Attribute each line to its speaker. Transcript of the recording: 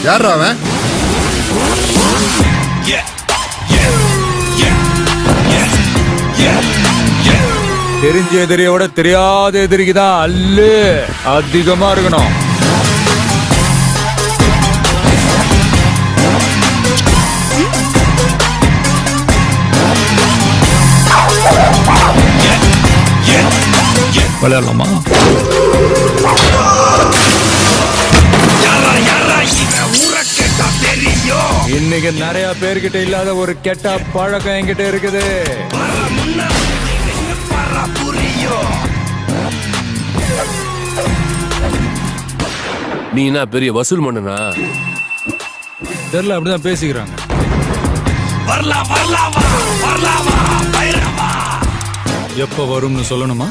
Speaker 1: யாரா அவன்?
Speaker 2: தெரிஞ்ச எதிரியோட தெரியாத எதிரிக்கு தான் அல்லு அதிகமா இருக்கணும். விளையாடலாமா? இன்னைக்கு நிறைய பேர்கிட்ட இல்லாத ஒரு கெட்ட பழக்கம் என்கிட்ட இருக்குது.
Speaker 3: நீ என்ன பெரிய வசூல் மன்னனா?
Speaker 2: தெரியல, அப்படிதான் பேசிக்கிறாங்க. எப்ப வரும்னு சொல்லணுமா?